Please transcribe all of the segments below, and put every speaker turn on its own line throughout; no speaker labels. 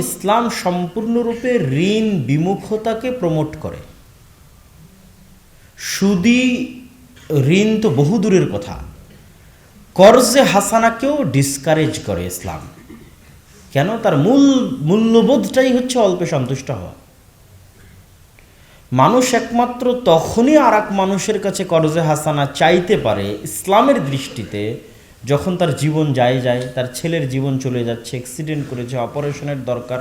ইসলাম সম্পূর্ণরূপে ঋণ বিমুখতাকে প্রমোট করে। সুদি ঋণ তো বহু দূরের কথা, কর্জে হাসানাকেও ডিসকারেজ করে ইসলাম। কেন? তার মূল্যবোধটাই হচ্ছে অল্পে সন্তুষ্ট হওয়া। মানুষ একমাত্র তখনই আর এক মানুষের কাছে কর্জে হাসানা চাইতে পারে ইসলামের দৃষ্টিতে, যখন তার জীবন যায়, তার ছেলের জীবন চলে যাচ্ছে, অ্যাক্সিডেন্ট করেছে, অপারেশনের দরকার,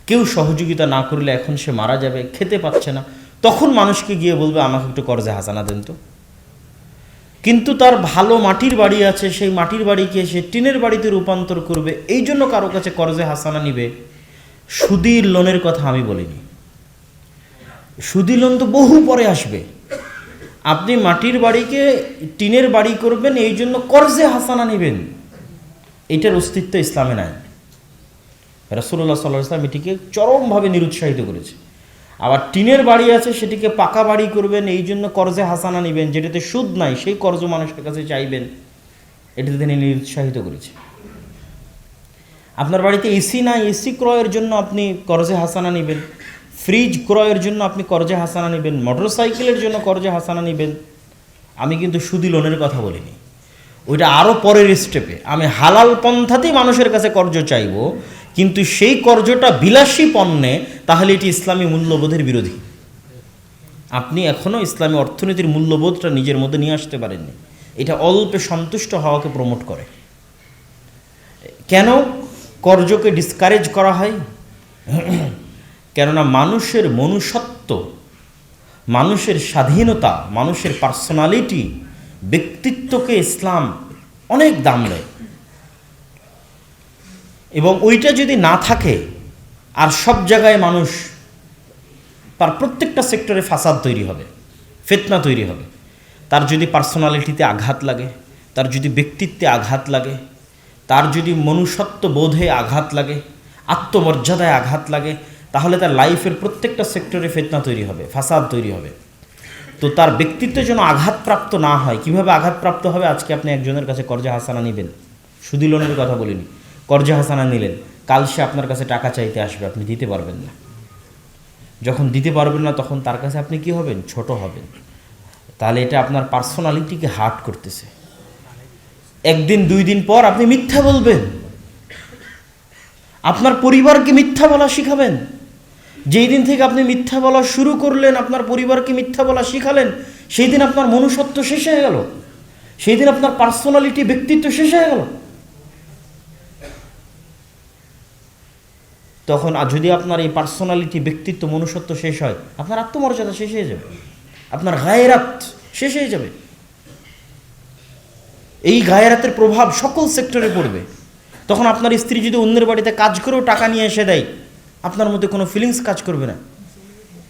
কেউ সহযোগিতা না করলে এখন সে মারা যাবে, খেতে পাচ্ছে না, তখন মানুষকে গিয়ে বলবে আমাকে একটু কর্জে হাসানা দেন তো। কিন্তু তার ভালো মাটির বাড়ি আছে, সেই মাটির বাড়িকে সে টিনের বাড়িতে রূপান্তর করবে, এই জন্য কারো কাছে কর্জে হাসানা নিবে। সুদির লোনের কথা আমি বলিনি, সুদি লোন তো বহু পরে আসবে। আপনি মাটির বাড়িকে টিনের বাড়ি করবেন, এই জন্য কর্জে হাসানা নেবেন, এটার অস্তিত্ব ইসলামে নাই। রাসূলুল্লাহ সাল্লাল্লাহু আলাইহি ওয়াসাল্লাম এটিকে চরমভাবে নিরুৎসাহিত করেছে। আবার টিনের বাড়ি আছে, সেটিকে পাকা বাড়ি করবেন, এই জন্য কর্জে হাসানা নেবেন, যেটাতে সুদ নাই সেই কর্জ মানুষের কাছে চাইবেন, এটাতে তিনি নিরুৎসাহিত করেছে। আপনার বাড়িতে এসি নাই, এসি ক্রয়ের জন্য আপনি কর্জে হাসানা নেবেন, ফ্রিজ ক্রয়ের জন্য আপনি কর্জে হাসানা নেবেন, মোটরসাইকেলের জন্য কর্জে হাসানা নেবেন। আমি কিন্তু সুদি লোনের কথা বলিনি, ওইটা আরও পরের স্টেপে। আমি হালাল পন্থাতেই মানুষের কাছে কর্জ চাইব, কিন্তু সেই কর্জটা বিলাসী পণ্যে, তাহলে এটি ইসলামী মূল্যবোধের বিরোধী। আপনি এখনও ইসলামী অর্থনীতির মূল্যবোধটা নিজের মধ্যে নিয়ে আসতে পারেননি। এটা অল্পে সন্তুষ্ট হওয়াকে প্রমোট করে। কেন কর্জকে ডিসকারেজ করা হয়? কেননা মানুষের মনুষ্যত্ব, মানুষের স্বাধীনতা, মানুষের পার্সোনালিটি, ব্যক্তিত্বকে ইসলাম অনেক দাম দেয়। এবং ওইটা যদি না থাকে, আর সব জায়গায় মানুষ, তার প্রত্যেকটা সেক্টরে ফাসাদ তৈরি হবে, ফিতনা তৈরি হবে। তার যদি পার্সোনালিটিতে আঘাত লাগে, তার যদি ব্যক্তিত্বে আঘাত লাগে, তার যদি মনুষ্যত্ব বোধে আঘাত লাগে, আত্মমর্যাদায় আঘাত লাগে, তাহলে তার লাইফের প্রত্যেকটা সেক্টরে ফিতনা তৈরি হবে, ফাসাদ তৈরি হবে। তো তার ব্যক্তিত্বে যেন আঘাতপ্রাপ্ত না হয়, কিভাবে আঘাতপ্রাপ্ত হবে? আজকে আপনি একজনের কাছে কর্জে হাসানা নেবেন, সুদি লোনের কথা বলিনি, কর্জে হাসানা নিলেন, কাল সে আপনার কাছে টাকা চাইতে আসবে, আপনি দিতে পারবেন না। যখন দিতে পারবেন না, তখন তার কাছে আপনি কি হবেন? ছোট হবেন। তাহলে এটা আপনার পার্সোনালিটিকে হার্ট করতেছে। একদিন দুই দিন পর আপনি মিথ্যা বলবেন, আপনার পরিবারকে মিথ্যা বলা শিখাবেন। যেই দিন থেকে আপনি মিথ্যা বলা শুরু করলেন, আপনার পরিবারকে মিথ্যা বলা শিখালেন, সেই দিন আপনার মনুষ্যত্ব শেষ হয়ে গেল, সেই দিন আপনার পার্সোনালিটি, ব্যক্তিত্ব শেষ হয়ে গেল। তখন যদি আপনার এই পার্সোনালিটি, ব্যক্তিত্ব, মনুষ্যত্ব শেষ হয়, আপনার আত্মমর্যাদা শেষ হয়ে যাবে, আপনার গায়রাত শেষ হয়ে যাবে। এই গায়রাতের প্রভাব সকল সেক্টরে পড়বে। তখন আপনার স্ত্রী যদি অন্যের বাড়িতে কাজ করেও টাকা নিয়ে এসে দেয়, আপনার মধ্যে কোনো ফিলিংস কাজ করবে না,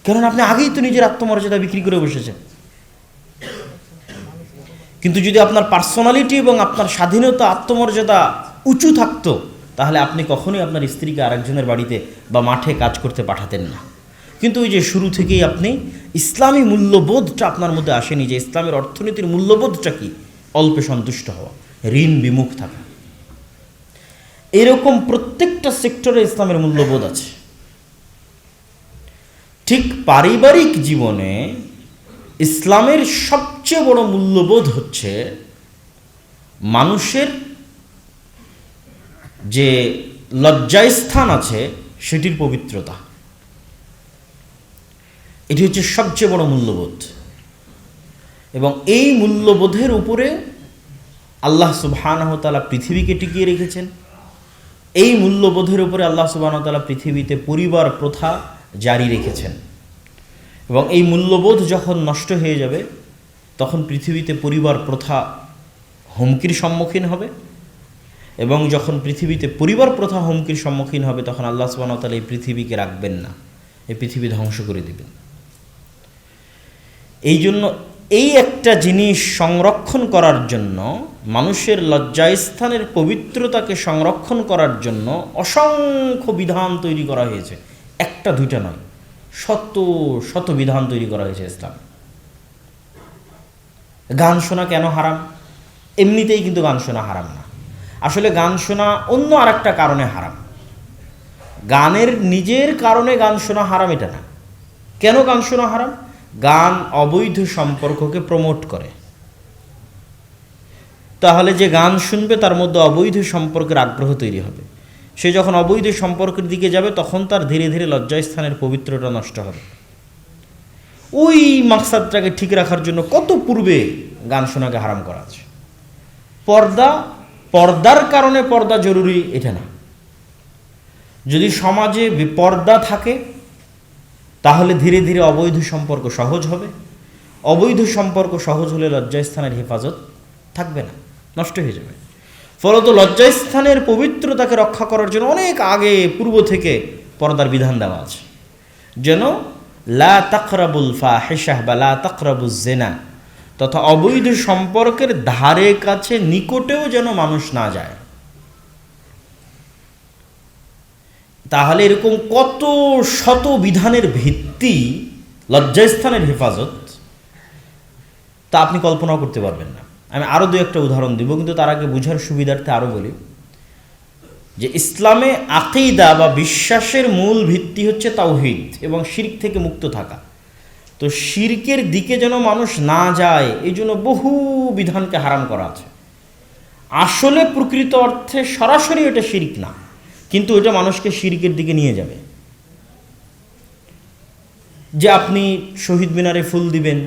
কেননা আপনি আগেই তো নিজের আত্মমর্যাদা বিক্রি করে বসেছেন। কিন্তু যদি আপনার পার্সোনালিটি এবং আপনার স্বাধীনতা, আত্মমর্যাদা উঁচু থাকতো, তাহলে আপনি কখনোই আপনার স্ত্রীকে আরেকজনের বাড়িতে বা মাঠে কাজ করতে পাঠাতেন না। কিন্তু ওই যে শুরু থেকেই আপনি ইসলামী মূল্যবোধটা আপনার মধ্যে আসেনি, যে ইসলামের অর্থনীতির মূল্যবোধটা কি? অল্পে সন্তুষ্ট হওয়া, ঋণ বিমুখ থাকা। এরকম প্রত্যেকটা সেক্টরে ইসলামের মূল্যবোধ আছে। ঠিক পারিবারিক জীবনে ইসলামের সবচেয়ে বড় মূল্যবোধ হচ্ছে মানুষের যে লজ্জাস্থান আছে সেটির পবিত্রতা। এটি হচ্ছে সবচেয়ে বড় মূল্যবোধ। এবং এই মূল্যবোধের উপরে আল্লাহ সুবহানাহু ওয়া তাআলা পৃথিবীকে টিকিয়ে রেখেছেন। এই মূল্যবোধের উপরে আল্লাহ সুবহানাহু ওয়া তাআলা পৃথিবীতে পরিবার প্রথা জারি রেখেছেন। এবং এই মূল্যবোধ যখন নষ্ট হয়ে যাবে, তখন পৃথিবীতে পরিবার প্রথা হুমকির সম্মুখীন হবে। এবং যখন পৃথিবীতে পরিবার প্রথা হুমকির সম্মুখীন হবে, তখন আল্লাহ সুবহানাহু ওয়া তাআলা এই পৃথিবীকে রাখবেন না, এই পৃথিবী ধ্বংস করে দেবেন। এই জন্য এই একটা জিনিস সংরক্ষণ করার জন্য, মানুষের লজ্জাস্থানের পবিত্রতাকে সংরক্ষণ করার জন্য অসংখ্য বিধান তৈরি করা হয়েছে। একটা দুইটা নয়, শত শত বিধান তৈরি করা হয়েছে ইসলাম। গান শোনা কেন হারাম? এমনিতেই কিন্তু গান শোনা হারাম না। আসলে গান শোনা অন্য আর একটা কারণে হারাম। গানের নিজের কারণে গান শোনা হারাম এটা না। কেন গান শোনা হারাম? গান অবৈধ সম্পর্ককে প্রমোট করে। তাহলে যে গান শুনবে তার মধ্যে অবৈধ সম্পর্কের আগ্রহ তৈরি হবে। সে যখন অবৈধ সম্পর্কের দিকে যাবে তখন তার ধীরে ধীরে লজ্জাস্থানের পবিত্রতা নষ্ট হবে। ওই মাকসাদটাকে ঠিক রাখার জন্য কত পূর্বে গান শোনাকে হারাম করা আছে। পর্দার কারণে পর্দা জরুরি এটা না। যদি সমাজে বেপর্দা থাকে তাহলে ধীরে ধীরে অবৈধ সম্পর্ক সহজ হবে। অবৈধ সম্পর্ক সহজ হলে লজ্জাস্থানের হেফাজত থাকবে না, নষ্ট হয়ে যাবে। ফলত লজ্জাস্থানের পবিত্রতাকে রক্ষা করার জন্য অনেক আগে পূর্ব থেকে পর্দার বিধান দেওয়া আছে, যেন লা তাকরাবুল ফাহিশাহ বা লা তাকরাবুজ জিনা, তথা অবৈধ সম্পর্কের ধারে কাছে নিকটেও যেন মানুষ না যায়। তাহলে এরকম কত শত বিধানের ভিত্তি লজ্জাস্থানের হেফাজত, তা আপনি কল্পনাও করতে পারবেন না। আমি আরও দু একটা উদাহরণ দিব, কিন্তু তার আগে বুঝার সুবিধার্থে আরও বলি যে ইসলামে আকীদা বা বিশ্বাসের মূল ভিত্তি হচ্ছে তাওহীদ এবং শিরক থেকে মুক্ত থাকা। তো শিরকের দিকে যেন মানুষ না যায় এই জন্য বহু বিধানকে হারাম করা আছে। আসলে প্রকৃত অর্থে সরাসরি এটা শিরক না, কিন্তু এটা মানুষকে শিরকের দিকে নিয়ে যাবে। যে আপনি শহীদ মিনারে ফুল দিবেন,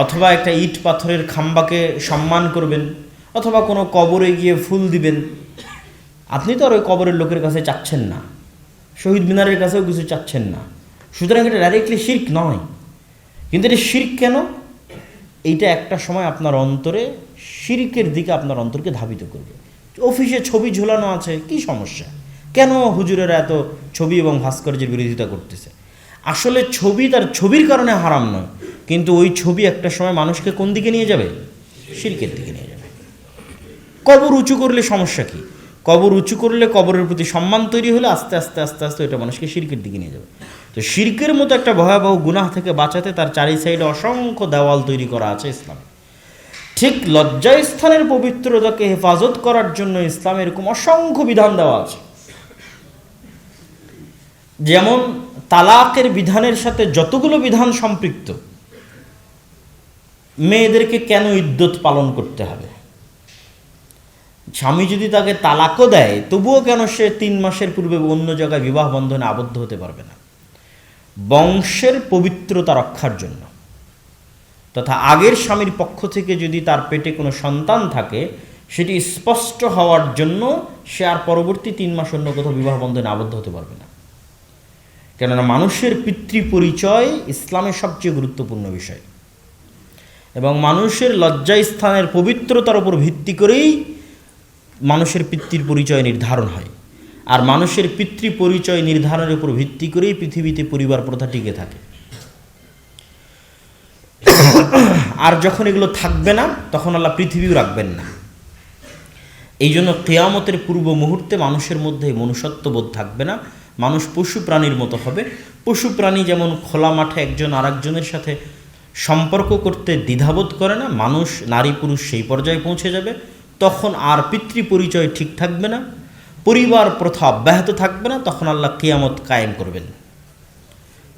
অথবা একটা ইট পাথরের খাম্বাকে সম্মান করবেন, অথবা কোনো কবরে গিয়ে ফুল দিবেন, আপনি তো আর ওই কবরের লোকের কাছে চাচ্ছেন না, শহীদ মিনারের কাছেও কিছু চাচ্ছেন না। সুতরাং এটা ডাইরেক্টলি শিরক নয়। কিন্তু এটা শিরক কেন? এইটা একটা সময় আপনার অন্তরে শিরকের দিকে আপনার অন্তরকে ধাবিত করবে। অফিসে ছবি ঝোলানো আছে, কি সমস্যা? কেন হুজুরেরা এত ছবি এবং ভাস্কর্যের বিরোধিতা করতেছে? আসলে ছবি তার ছবির কারণে হারাম নয়, কিন্তু ওই ছবি একটা সময় মানুষকে কোন দিকে নিয়ে যাবে? শিরকের দিকে নিয়ে যাবে। কবর উঁচু করলে সমস্যা কি? কবর উঁচু করলে কবরের প্রতি সম্মান তৈরি হলে আস্তে আস্তে আস্তে আস্তে এটা মানুষকে শিরকের দিকে নিয়ে যাবে। তো শিরকের মতো একটা ভয়াবহ গুনাহ থেকে বাঁচাতে তার চারি সাইডে অসংখ্য দেওয়াল তৈরি করা আছে ইসলাম। ঠিক লজ্জাস্থানের পবিত্রতাকে হেফাজত করার জন্য ইসলামে এরকম অসংখ্য বিধান দেওয়া আছে। যেমন তালাকের বিধানের সাথে যতগুলো বিধান সম্পৃক্ত, মেয়েদেরকে কেন ইদ্যত পালন করতে হবে? স্বামী যদি তাকে তালাকও দেয় তবুও কেন সে 3 মাসের পূর্বে অন্য জায়গায় বিবাহ বন্ধনে আবদ্ধ হতে পারবে না? বংশের পবিত্রতা রক্ষার জন্য, তথা আগের স্বামীর পক্ষ থেকে যদি তার পেটে কোনো সন্তান থাকে সেটি স্পষ্ট হওয়ার জন্য সে আর পরবর্তী 3 মাস অন্য কোথাও বিবাহ বন্ধনে আবদ্ধ হতে পারবে না। কেননা মানুষের পিতৃ পরিচয় ইসলামের সবচেয়ে গুরুত্বপূর্ণ বিষয়, এবং মানুষের লজ্জাস্থানের পবিত্রতার উপর ভিত্তি করেই মানুষের পিতৃর পরিচয় নির্ধারণ হয়। আর মানুষের পিতৃ পরিচয় নির্ধারণের উপর ভিত্তি করেই পৃথিবীতে পরিবার প্রথা টিকে থাকে। আর যখন এগুলো থাকবে না তখন আল্লাহ পৃথিবীও রাখবেন না। এই জন্য কিয়ামতের পূর্ব মুহূর্তে মানুষের মধ্যে মনুষ্যত্ববোধ থাকবে না, মানুষ পশু প্রাণীর মতো হবে। পশু প্রাণী যেমন খোলা মাঠে একজন আরেকজনের সাথে সম্পর্ক করতে দ্বিধাবোধ করে না, মানুষ নারী পুরুষ সেই পর্যায়ে পৌঁছে যাবে। তখন আর পিতৃ পরিচয় ঠিক থাকবে না, পরিবার প্রথা অব্যাহত থাকবে না। তখন আল্লাহ কিয়ামত কায়েম করবেন,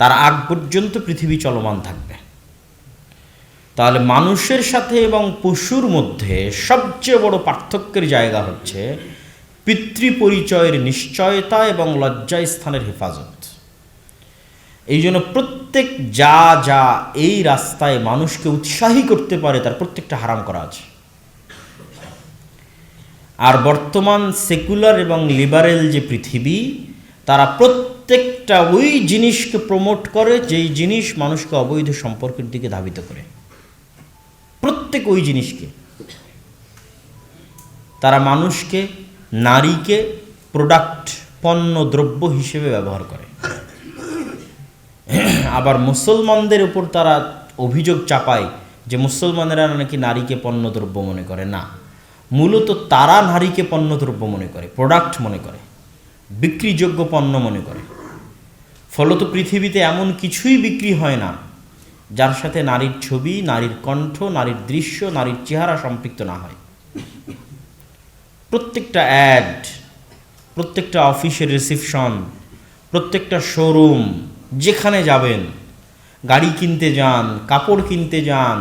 তার আগ পর্যন্ত পৃথিবী চলমান থাকবে। তাহলে মানুষের সাথে এবং পশুর মধ্যে সবচেয়ে বড় পার্থক্যের জায়গা হচ্ছে পিতৃ পরিচয়ের নিশ্চয়তা এবং লজ্জাস্থানের হেফাজত। এই জন্য প্রত্যেক যা যা এই রাস্তায় মানুষকে উৎসাহী করতে পারে তার প্রত্যেকটা হারাম করা আছে। আর বর্তমান সেকুলার এবং লিবারেল যে পৃথিবী, তারা প্রত্যেকটা ওই জিনিসকে প্রমোট করে যেই জিনিস মানুষকে অবৈধ সম্পর্কের দিকে ধাবিত করে। প্রত্যেক ওই জিনিসকে তারা মানুষকে, নারীকে প্রোডাক্ট, পণ্য দ্রব্য হিসেবে ব্যবহার করে। আবার মুসলমানদের উপর তারা অভিযোগ চাপায় যে মুসলমানেরা নাকি নারীকে পণ্যদ্রব্য মনে করে। না, মূলত তারা নারীকে পণ্যদ্রব্য মনে করে, প্রোডাক্ট মনে করে, বিক্রিযোগ্য পণ্য মনে করে। ফলত পৃথিবীতে এমন কিছুই বিক্রি হয় না যার সাথে নারীর ছবি, নারীর কণ্ঠ, নারীর দৃশ্য, নারীর চেহারা সম্পৃক্ত না হয়। প্রত্যেকটা অ্যাড, প্রত্যেকটা অফিসের রিসিপশন, প্রত্যেকটা শোরুম, যেখানে যাবেন, গাড়ি কিনতে যান, কাপড় কিনতে যান,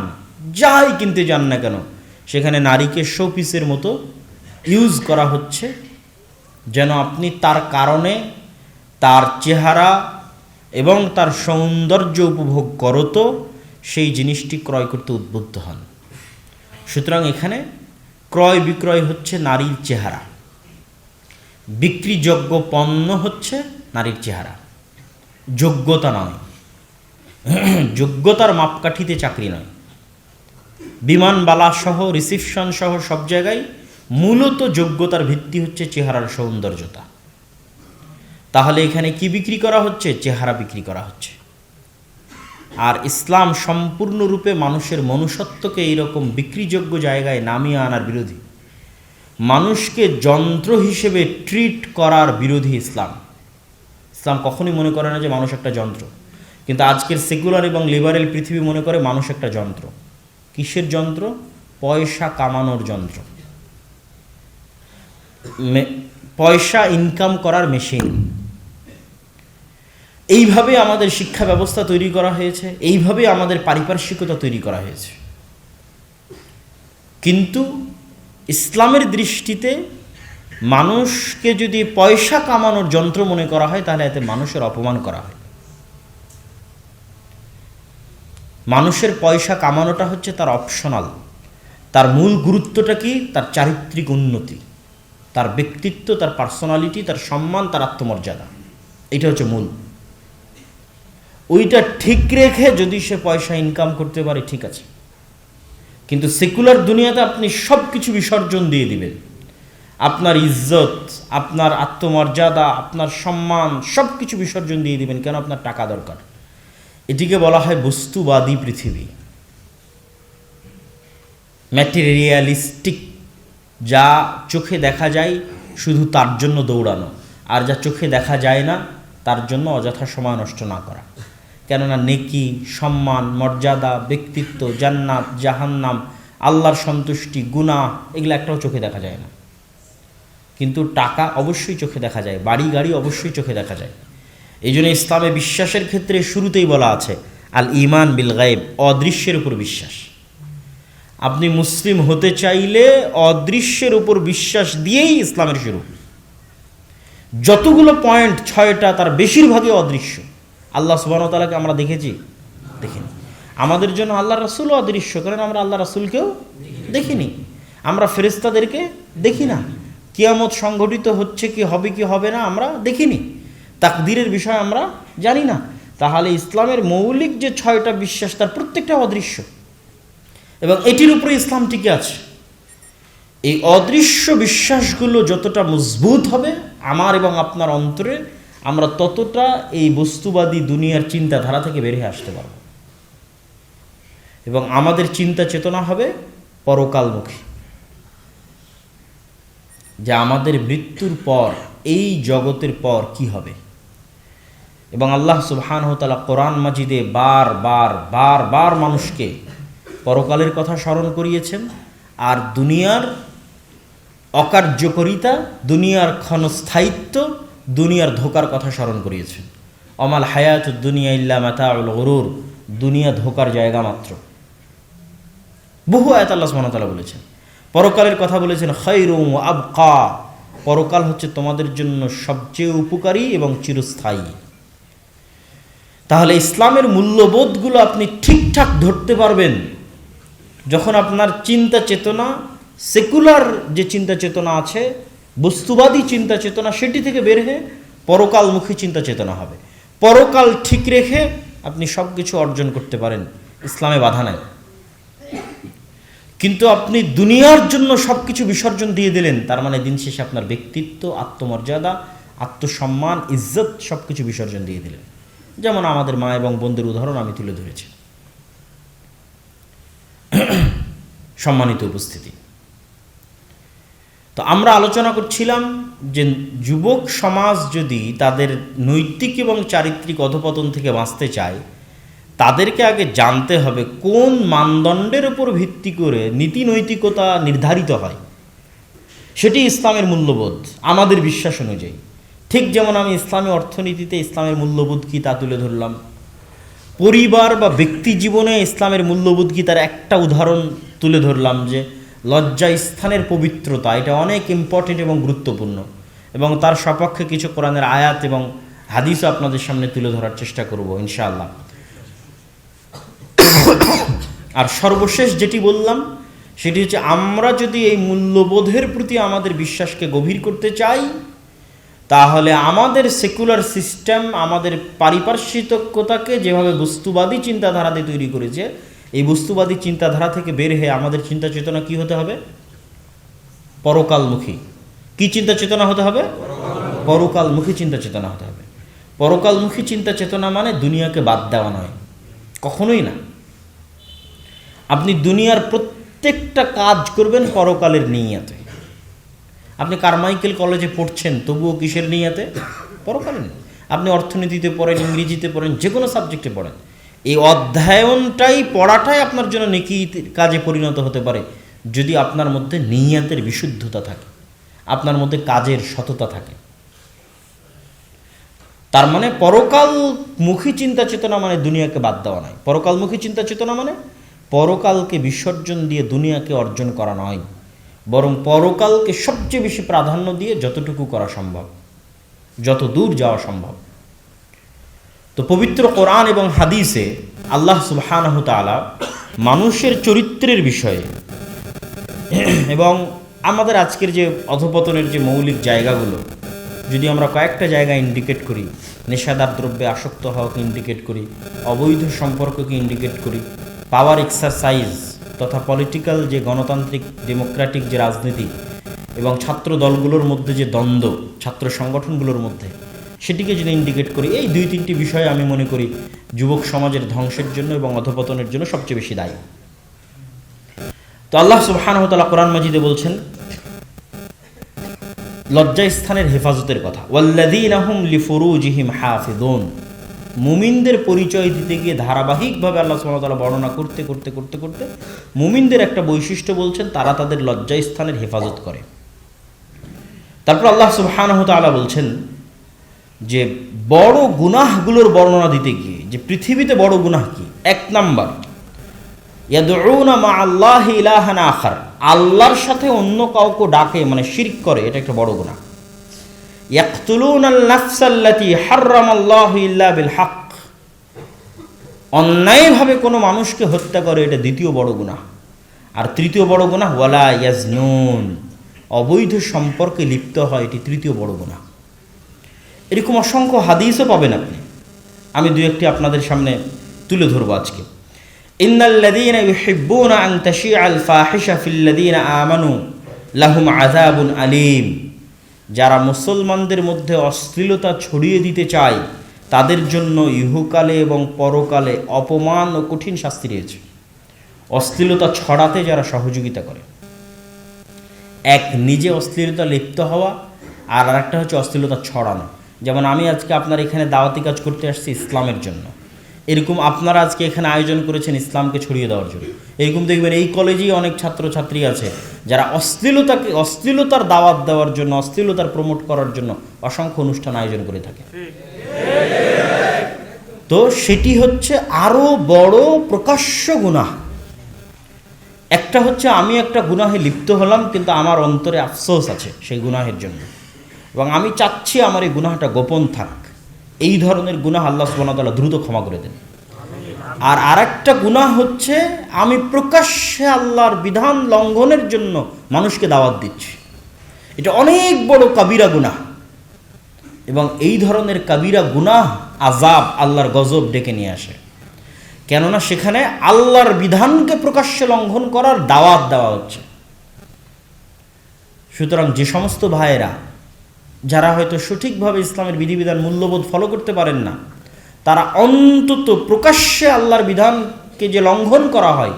যাই কিনতে যান না কেন, সেখানে নারীকে শোপিসের মতো ইউজ করা হচ্ছে, যেন আপনি তার কারণে তার চেহারা এবং তার সৌন্দর্য উপভোগ করত সেই জিনিসটি ক্রয় করতে উদ্বুদ্ধ হন। সুতরাং এখানে ক্রয় বিক্রয় হচ্ছে নারীর চেহারা, বিক্রিযোগ্য পণ্য হচ্ছে নারীর চেহারা, যোগ্যতা নয়। যোগ্যতার মাপকাঠিতে চাকরি নয়। বিমানবালা সহ, রিসিপশন সহ সব জায়গায় মূলত যোগ্যতার ভিত্তি হচ্ছে চেহারার সৌন্দর্যতা। তাহলে এখানে কি বিক্রি করা হচ্ছে? চেহারা বিক্রি করা হচ্ছে। আর ইসলাম সম্পূর্ণরূপে মানুষের মনুষ্যত্বকে এইরকম বিক্রিযোগ্য জায়গায় নামিয়ে আনার বিরোধী, মানুষকে যন্ত্র হিসেবে ট্রিট করার বিরোধী ইসলাম। ইসলাম কখনই মনে করে না যে মানুষ একটা যন্ত্র, কিন্তু আজকের সেকুলার এবং লিবারেল পৃথিবী মনে করে মানুষ একটা যন্ত্র। কিসের যন্ত্র? পয়সা কামানোর যন্ত্র, পয়সা ইনকাম করার মেশিন। এইভাবে আমাদের শিক্ষা ব্যবস্থা তৈরি করা হয়েছে, এইভাবে আমাদের পারিপার্শ্বিকতা তৈরি করা হয়েছে। কিন্তু ইসলামের দৃষ্টিতে মানুষকে যদি পয়সা কামানোর যন্ত্র মনে করা হয়, তাহলে এতে মানুষের অপমান করা হয়। মানুষের পয়সা কামানোটা হচ্ছে তার অপশনাল। তার মূল গুরুত্বটা কি? তার চারিত্রিক উন্নতি, তার ব্যক্তিত্ব, তার পার্সোনালিটি, তার সম্মান, তার আত্মমর্যাদা, এটা হচ্ছে মূল। ওইটা ঠিক রেখে যদি সে পয়সা ইনকাম করতে পারে, ঠিক আছে। কিন্তু সেকুলার দুনিয়াতে আপনি সব কিছু বিসর্জন দিয়ে দিবেন। আপনার ইজ্জত, আপনার আত্মমর্যাদা, আপনার সম্মান সব কিছু বিসর্জন দিয়ে দিবেন। কেন? আপনার টাকা দরকার। এটিকে বলা হয় বস্তুবাদী পৃথিবী, ম্যাটেরিয়ালিস্টিক। যা চোখে দেখা যায় শুধু তার জন্য দৌড়ানো, আর যা চোখে দেখা যায় না তার জন্য অযথা সময় নষ্ট না করা। কেননা নেকি, সম্মান, মর্যাদা, ব্যক্তিত্ব, জান্নাত, জাহান্নাম, আল্লাহর সন্তুষ্টি, গুনাহ, এগুলো একটাও চোখে দেখা যায় না। কিন্তু টাকা অবশ্যই চোখে দেখা যায়, বাড়ি গাড়ি অবশ্যই চোখে দেখা যায়। এই জন্য ইসলামে বিশ্বাসের ক্ষেত্রে শুরুতেই বলা আছে আল ঈমান বিল গায়ব, অদৃশ্যের উপর বিশ্বাস। আপনি মুসলিম হতে চাইলে অদৃশ্যের উপর বিশ্বাস দিয়েই ইসলামের শুরু। যতগুলো পয়েন্ট, 6টা, তার বেশিরভাগই অদৃশ্য। আল্লাহ সুবহানাহু ওয়া তাআলাকে আমরা দেখেছি? দেখিনি। আমাদের জন্য আল্লাহ রাসূলও অদৃশ্য, কারণ আমরা আল্লাহ রাসূলকেও দেখিনি, আমরা ফেরেশতাদেরকে দেখি না, কিয়ামত সংঘটিত হচ্ছে কি হবে কি হবে না আমরা দেখিনি, তাকদীরের বিষয় আমরা জানি না। তাহলে ইসলামের মৌলিক যে 6টা বিশ্বাস, তার প্রত্যেকটা অদৃশ্য, এবং এটির উপরে ইসলাম টিকে আছে। এই অদৃশ্য বিশ্বাসগুলো যতটা মজবুত হবে আমার এবং আপনার অন্তরে, আমরা ততটা এই বস্তুবাদী দুনিয়ার চিন্তাধারা থেকে বেরিয়ে আসতে পারব, এবং আমাদের চিন্তা চেতনা হবে পরকালমুখী, যে আমাদের মৃত্যুর পর এই জগতের পর কি হবে। এবং আল্লাহ সুবহানাহু ওয়া তাআলা কোরআন মাজিদে বারবার মানুষকে পরকালের কথা স্মরণ করিয়েছেন, আর দুনিয়ার অকার্যকরিতা, দুনিয়ার ক্ষণস্থায়িত্ব, দুনিয়ার ধোকার কথা স্মরণ করিয়েছেন। অমাল হায়াতুদ দুনিয়া ইল্লা মাতাউল গুরুর, দুনিয়া ধোকার জায়গা মাত্র। বহু আয়াত আল্লাহ সুবহানাহু ওয়া তাআলা বলেছেন। পরকালের কথা বলেছেন খায়রুম ওয়া আবকা, পরকাল হচ্ছে তোমাদের জন্য সবচেয়ে উপকারী এবং চিরস্থায়ী। তাহলে ইসলামের মূল্যবোধগুলো আপনি ঠিকঠাক ধরতে পারবেন যখন আপনার চিন্তা চেতনা, সেকুলার যে চিন্তা চেতনা আছে, বস্তুবাদী চিন্তা চেতনা, সেটি থেকে বের হয়ে পরকালমুখী চিন্তা চেতনা হবে। পরকাল ঠিক রেখে আপনি সব কিছু অর্জন করতে পারেন, ইসলামে বাধা নাই। কিন্তু আপনি দুনিয়ার জন্য সব কিছু বিসর্জন দিয়ে দিলেন, তার মানে দিন শেষে আপনার ব্যক্তিত্ব, আত্মমর্যাদা, আত্মসম্মান, ইজ্জত সব কিছু বিসর্জন দিয়ে দিলেন। যেমন আমাদের মা এবং বোনদের উদাহরণ আমি তুলে ধরেছি। সম্মানিত উপস্থিতি, তো আমরা আলোচনা করছিলাম যে যুবক সমাজ যদি তাদের নৈতিক এবং চারিত্রিক অধপতন থেকে বাঁচতে চায়, তাদেরকে আগে জানতে হবে কোন মানদণ্ডের উপর ভিত্তি করে নীতি নৈতিকতা নির্ধারিত হয়। সেটি ইসলামের মূল্যবোধ, আমাদের বিশ্বাস অনুযায়ী। ঠিক যেমন আমি ইসলামী অর্থনীতিতে ইসলামের মূল্যবোধ কী তা তুলে ধরলাম, পরিবার বা ব্যক্তি জীবনে ইসলামের মূল্যবোধ কী তার একটা উদাহরণ তুলে ধরলাম, যে লজ্জা স্থানের পবিত্রতা এটা অনেক ইম্পর্টেন্ট এবং গুরুত্বপূর্ণ, এবং তার সপক্ষে কিছু কোরআনের আয়াত এবং হাদিসও আপনাদের সামনে তুলে ধরার চেষ্টা করব ইনশাআল্লাহ। আর সর্বশেষ যেটি বললাম সেটি হচ্ছে, আমরা যদি এই মূল্যবোধের প্রতি আমাদের বিশ্বাসকে গভীর করতে চাই, তাহলে আমাদের সেকুলার সিস্টেম আমাদের পারিপার্শ্বিকতাকে যেভাবে বস্তুবাদী চিন্তাধারা দিয়ে তৈরি করেছে, এই বস্তুবাদী চিন্তাধারা থেকে বের হয়ে আমাদের চিন্তা চেতনা কী হতে হবে? পরকালমুখী। কি চিন্তা চেতনা হতে হবে? পরকালমুখী চিন্তা চেতনা হতে হবে। পরকালমুখী চিন্তা চেতনা মানে দুনিয়াকে বাদ দেওয়া নয়, কখনোই না। আপনি দুনিয়ার প্রত্যেকটা কাজ করবেন পরকালের নিয়াতে। আপনি কারমাইকেল কলেজে পড়ছেন, তবুও কিসের নিয়াতে? পরকালের। আপনি অর্থনীতিতে পড়েন, ইংরেজিতে পড়েন, যে কোনো সাবজেক্টে পড়েন, এই অধ্যয়নটাই, পড়াটাই আপনার জন্য নেকি কাজে পরিণত হতে পারে যদি আপনার মধ্যে নিয়াতের বিশুদ্ধতা থাকে, আপনার মধ্যে কাজের সততা থাকে। তার মানে পরকালমুখী চিন্তা চেতনা মানে দুনিয়াকে বাদ দেওয়া নয়। পরকালমুখী চিন্তা চেতনা মানে পরকালকে বিসর্জন দিয়ে দুনিয়াকে অর্জন করা নয়, বরং পরকালকে সবচেয়ে বেশি প্রাধান্য দিয়ে যতটুকু করা সম্ভব, যত দূর যাওয়া সম্ভব। তো পবিত্র কোরআন এবং হাদিসে আল্লাহ সুবহানাহু তাআলা মানুষের চরিত্রের বিষয়ে এবং আমাদের আজকের যে অধপতনের যে মৌলিক জায়গাগুলো, যদি আমরা কয়েকটা জায়গা ইন্ডিকেট করি, নেশাদার দ্রব্যে আসক্ত হওয়াকে ইন্ডিকেট করি, অবৈধ সম্পর্ককে ইন্ডিকেট করি, পাওয়ার এক্সারসাইজ তথা পলিটিক্যাল যে গণতান্ত্রিক ডেমোক্রেটিক যে রাজনীতি এবং ছাত্র দলগুলোর মধ্যে যে দ্বন্দ্ব, ছাত্র সংগঠনগুলোর মধ্যে, সেটিকে যদি ইন্ডিকেট করি, এই 2-3টি বিষয় আমি মনে করি যুবক সমাজের ধ্বংসের জন্য এবং অধপতনের জন্য সবচেয়ে বেশি দায়ী। তো আল্লাহ সুবহানাহু ওয়া তাআলা কোরআন মাজিদে বলছেন লজ্জা স্থানের হেফাজতের কথা, ওয়াল্লাযীনা হুম লিফুরুজিহিম হাফিযুন। মুমিনদের পরিচয় দিতে গিয়ে ধারাবাহিকভাবে আল্লাহ সুবহানাহু ওয়া তাআলা বর্ণনা করতে করতে করতে করতে মুমিনদের একটা বৈশিষ্ট্য বলছেন, তারা তাদের লজ্জা স্থানের হেফাজত করে। তারপর আল্লাহ সুবহানাহু ওয়া তাআলা বলছেন যে বড় গুনাহগুলোর বর্ণনা দিতে গিয়ে, যে পৃথিবীতে বড় গুনাহ কি, 1 নাম্বার ইয়াদউনা মা আল্লাহি ইলাহান আখার, আল্লাহর সাথে অন্য কাউকে ডাকে, মানে শিরক করে, এটা একটা বড় গুনাহ। ইয়াকতুলুনাল নাফসাল্লাতী হারামাল্লাহু ইল্লা বিল হক, অন্যায়ভাবে কোনো মানুষকে হত্যা করে, এটা দ্বিতীয় বড় গুনাহ। আর তৃতীয় বড় গুনাহ ওয়ালা ইয়াজনুন, অবৈধ সম্পর্কে লিপ্ত হয়, এটি তৃতীয় বড় গুনাহ। এরকম অসংখ্য হাদিসও পাবেন আপনি, আমি 2-1টি আপনাদের সামনে তুলে ধরবো আজকে। ইন্নাল্লাযীনা ইউহিব্বুনা আন তাশিআল ফাহিশা ফিল্লাযীনা আমানু লাহুম আযাবুন আলীম, যারা মুসলমানদের মধ্যে অশ্লীলতা ছড়িয়ে দিতে চায় তাদের জন্য ইহকালে এবং পরকালে অপমান ও কঠিন শাস্তি রয়েছে। অশ্লীলতা ছড়াতে যারা সহযোগিতা করে, এক নিজে অশ্লীলতা লিপ্ত হওয়া, আর আরেকটা হচ্ছে অশ্লীলতা ছড়ানো। যেমন আমি আজকে আপনার এখানে দাওয়াতি কাজ করতে আসছি ইসলামের জন্য, এরকম আপনারা আজকে এখানে আয়োজন করেছেন ইসলামকে ছড়িয়ে দেওয়ার জন্য। এরকম দেখবেন এই কলেজেই অনেক ছাত্রছাত্রী আছে যারা অশ্লীলতার দাওয়াত দেওয়ার জন্য, অশ্লীলতার প্রমোট করার জন্য অসংখ্য অনুষ্ঠান আয়োজন করে থাকে। তো সেটি হচ্ছে আরও বড় প্রকাশ্য গুনাহ। একটা হচ্ছে আমি একটা গুনাহে লিপ্ত হলাম, কিন্তু আমার অন্তরে আফসোস আছে সেই গুনাহের জন্য, এবং আমি চাচ্ছি আমার এই গুনাহটা গোপন থাক। এই ধরনের গুনাহ আল্লাহ সুবহানাহু ওয়া তাআলা দ্রুত ক্ষমা করে দেন। আর আরেকটা গুনাহ হচ্ছে আমি প্রকাশ্যে আল্লাহর বিধান লঙ্ঘনের জন্য মানুষকে দাওয়াত দিচ্ছি, এটা অনেক বড় কাবিরা গুনাহ, এবং এই ধরনের কাবিরা গুনাহ আযাব, আল্লাহর গজব ডেকে নিয়ে আসে। কেননা সেখানে আল্লাহর বিধানকে প্রকাশ্যে লঙ্ঘন করার দাওয়াত দেওয়া হচ্ছে। সুতরাং যে সমস্ত ভাইয়েরা যারা হয়তো সঠিকভাবে ইসলামের বিধিবিধান মূল্যবোধ ফলো করতে পারেন না, তারা অন্তত প্রকাশ্যে আল্লাহর বিধানকে যে লঙ্ঘন করা হয়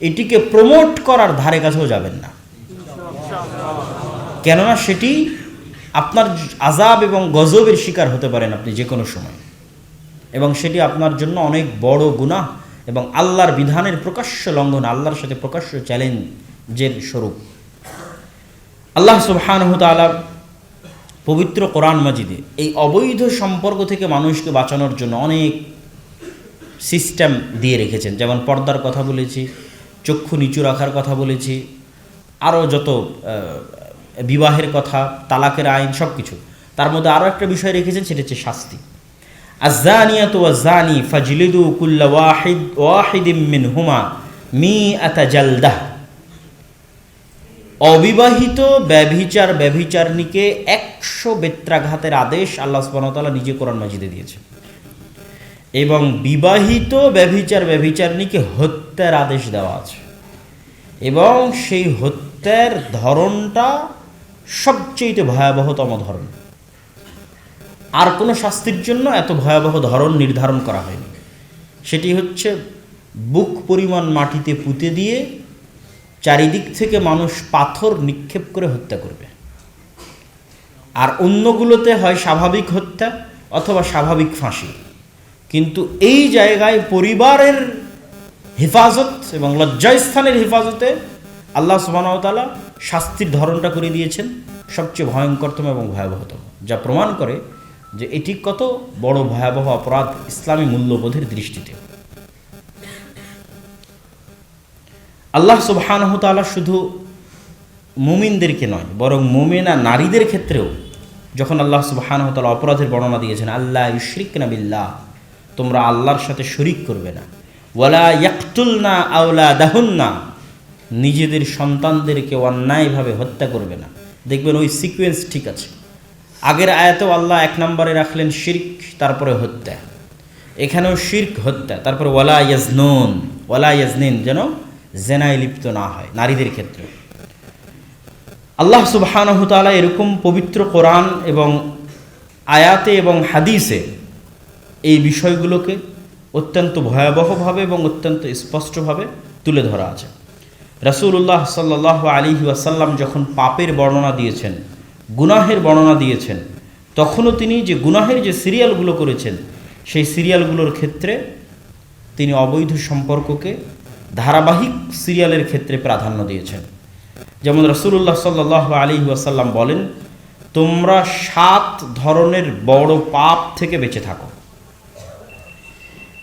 এটিকে প্রমোট করার ধারে কাছেও যাবেন না, কেননা সেটি আপনার আযাব এবং গজবের শিকার হতে পারেন আপনি যে কোনো সময়, এবং সেটি আপনার জন্য অনেক বড় গুনাহ এবং আল্লাহর বিধানের প্রকাশ্য লঙ্ঘন, আল্লাহর সাথে প্রকাশ্য চ্যালেঞ্জের স্বরূপ। আল্লাহ সুবহানাহু ওয়া তাআলা পবিত্র কোরআন মাজিদে এই অবৈধ সম্পর্ক থেকে মানুষকে বাঁচানোর জন্য অনেক সিস্টেম দিয়ে রেখেছেন। যেমন পর্দার কথা বলেছি, চক্ষু নিচু রাখার কথা বলেছি, আরও যত বিবাহের কথা, তালাকের আইন, সব কিছু। তার মধ্যে আরও একটা বিষয় রেখেছেন, সেটা হচ্ছে শাস্তি। আয-যানিয়াতু ওয়াজ-যানি ফাজলিদু কুল্লা ওয়াহিদিম মিনহুমা মিআতা জালদাহ। অবিবাহিত ব্যভিচারীকে 100 বেত্রাঘাতের আদেশ আল্লাহ সুবহানাহু ওয়া তাআলা নিজে কোরআন মাজিদে দিয়েছেন। এবং বিবাহিত ব্যভিচারীকে হত্যার আদেশ দেওয়া আছে, এবং সেই হত্যার ধরনটা সবচেয়ে ভয়াবহতম ধরন। আর কোনো শাস্তির জন্য এত ভয়াবহ ধরন নির্ধারণ করা হয়নি। সেটি হচ্ছে বুক পরিমাণ মাটিতে পুঁতে দিয়ে চারিদিক থেকে মানুষ পাথর নিক্ষেপ করে হত্যা করবে। আর অন্যগুলোতে হয় স্বাভাবিক হত্যা অথবা স্বাভাবিক ফাঁসি। কিন্তু এই জায়গায় পরিবারের হেফাজত এবং লজ্জাস্থানের হেফাজতে আল্লাহ সুবহানাহু ওয়া তাআলা শাস্তির ধরনটা করে দিয়েছেন সবচেয়ে ভয়ঙ্করতম এবং ভয়াবহতম, যা প্রমাণ করে যে এটি কত বড় ভয়াবহ অপরাধ ইসলামী মূল্যবোধের দৃষ্টিতে। আল্লাহ সুবহানাহু ওয়া তাআলা শুধু মুমিনদেরকে নয়, বরং মুমিনা নারীদের ক্ষেত্রেও যখন আল্লাহ সুবহানাহু ওয়া তাআলা অপরাধের বর্ণনা দিয়েছেন, আল্লাহ ইউশরিকনা বিল্লাহ, তোমরা আল্লাহর সাথে শরীক করবে না, ওয়ালা ইয়াকতুলনা আওলাদাহুন্না, নিজেদের সন্তানদেরকে অন্যায়ভাবে হত্যা করবে না। দেখবেন ওই সিকোয়েন্স ঠিক আছে। আগের আয়াতেও আল্লাহ 1 নম্বরে রাখলেন শিরক, তারপরে হত্যা। এখানেও শিরক, হত্যা, তারপরে ওয়ালা ইয়াজনিন, যেন জেনায় লিপ্ত না হয় নারীদের ক্ষেত্রে। আল্লাহ সুবহানাহু ওয়া তাআলা এরকম পবিত্র কোরআন এবং আয়াতে এবং হাদিসে এই বিষয়গুলোকে অত্যন্ত ভয়াবহভাবে এবং অত্যন্ত স্পষ্টভাবে তুলে ধরা আছে। রাসূলুল্লাহ সাল্লাল্লাহু আলাইহি ওয়াসাল্লাম যখন পাপের বর্ণনা দিয়েছেন, গুনাহের বর্ণনা দিয়েছেন, তখনও তিনি যে গুনাহের যে সিরিয়ালগুলো করেছেন, সেই সিরিয়ালগুলোর ক্ষেত্রে তিনি অবৈধ সম্পর্ককে ধারাবাহিক সিরিয়ালের ক্ষেত্রে প্রাধান্য দিয়েছেন। যেমন রাসূলুল্লাহ সাল্লাল্লাহু আলাইহি ওয়াসাল্লাম বলেন, তোমরা 7 ধরনের বড় পাপ থেকে বেঁচে থাকো।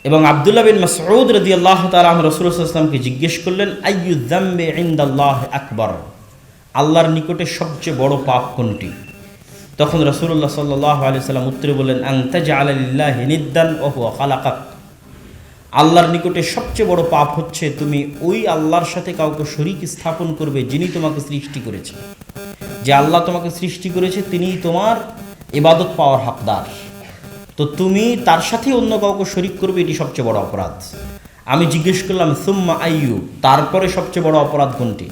এবং আব্দুল্লাহ বিন মাসউদ রাদিয়াল্লাহু তাআলা রাসূলুল্লাহ সাল্লাল্লাহু আলাইহি ওয়াসাল্লামকে জিজ্ঞেস করলেন, আইয়ু যামবি ইনদাল্লাহ আকবার, আল্লাহর নিকটে সবচেয়ে বড় পাপ কোনটি? তখন রাসূলুল্লাহ সাল্লাল্লাহু আলাইহি ওয়াসাল্লাম উত্তরে বললেন, আন তাজআলা লিল্লাহি নিদ্দান ওয়া হুয়া খালাকাক, আল্লাহর নিকটে সবচেয়ে বড় পাপ হচ্ছে তুমি ওই আল্লাহর সাথে কাউকে শরীক স্থাপন করবে যিনি তোমাকে সৃষ্টি করেছে। যে আল্লাহ তোমাকে সৃষ্টি করেছে তিনিই তোমার ইবাদত পাওয়ার হকদার, তো তুমি তার সাথে অন্য কাউকে শরীক করবে, এটি সবচেয়ে বড় অপরাধ। আমি জিজ্ঞেস করলাম, সুম্মা আইয়ু, তারপরে সবচেয়ে বড় অপরাধ কোনটি?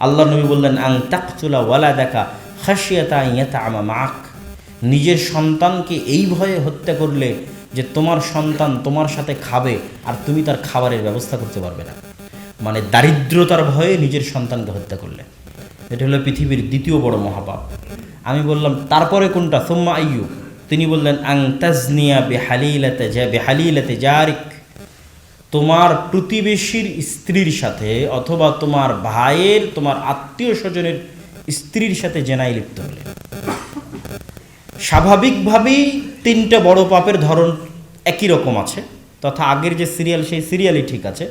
আল্লাহ নবী বললেন, আন তাকতুলা ওয়ালাদাকা খাশিয়াতা আন ইয়াতআমা মাআক, নিজের সন্তানকে এই ভয়ে হত্যা করলে যে তোমার সন্তান তোমার সাথে খাবে আর তুমি তার খাবারের ব্যবস্থা করতে পারবে না। মানে দারিদ্রতার ভয়ে নিজের সন্তানকে হত্যা করলে, এটা হলো পৃথিবীর দ্বিতীয় বড় মহাপাপ। আমি বললাম, তারপরে কোনটা? সুম্মা আইয়ু, তিনি বললেন, আন তাজনিয়া বিহালিলাতি জারিক, তোমার প্রতিবেশীর স্ত্রীর সাথে অথবা তোমার ভাইয়ের, তোমার আত্মীয় স্বজনের স্ত্রীর সাথে জেনায় লিপ্ত হলে। স্বাভাবিকভাবেই 3টা বড় পাপের ধরন একই রকম আছে, তথা আগের যে সিরিয়াল সেই সিরিয়ালই ঠিক আছে।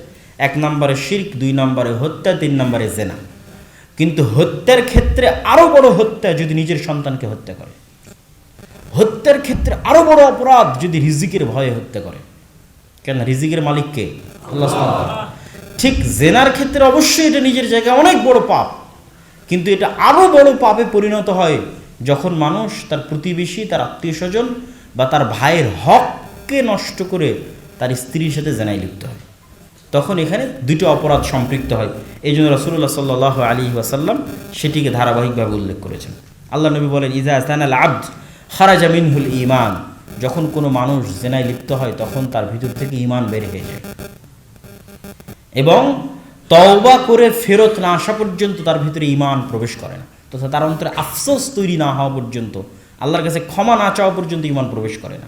1 নম্বরে শিরক, 2 নম্বরে হত্যা, 3 নম্বরে জেনা। কিন্তু হত্যার ক্ষেত্রে আরও বড় হত্যা যদি নিজের সন্তানকে হত্যা করে। হত্যার ক্ষেত্রে আরও বড় অপরাধ যদি রিজিকের ভয়ে হত্যা করে। কেন? রিজিকের মালিক কে? আল্লাহ সুবহানাহু ওয়া তাআলা। ঠিক জেনার ক্ষেত্রে অবশ্যই এটা নিজের জায়গায় অনেক বড় পাপ, কিন্তু এটা আরও বড় পাপে পরিণত হয় যখন মানুষ তার প্রতিবেশী, তার আত্মীয় স্বজন বা তার ভাইয়ের হককে নষ্ট করে তার স্ত্রীর সাথে জেনায় লিপ্ত হয়। তখন এখানে 2টো অপরাধ সম্পৃক্ত হয়। এই জন্য রাসূলুল্লাহ সাল্লাল্লাহু আলাইহি ওয়াসাল্লাম সেটিকে ধারাবাহিকভাবে উল্লেখ করেছেন। আল্লাহ নবী বলেন, ইযা জানাল আবদ খারাজা মিনহুল ঈমান, যখন কোনো মানুষ জেনায় লিপ্ত হয় তখন তার ভিতর থেকে ঈমান বের হয়ে যায়, এবং তওবা করে ফেরত না আসা পর্যন্ত তার ভিতরে ঈমান প্রবেশ করে না, তথা তার অন্তরে আফসোস তৈরি না হওয়া পর্যন্ত, আল্লাহর কাছে ক্ষমা না চাওয়া পর্যন্ত ঈমান প্রবেশ করে না।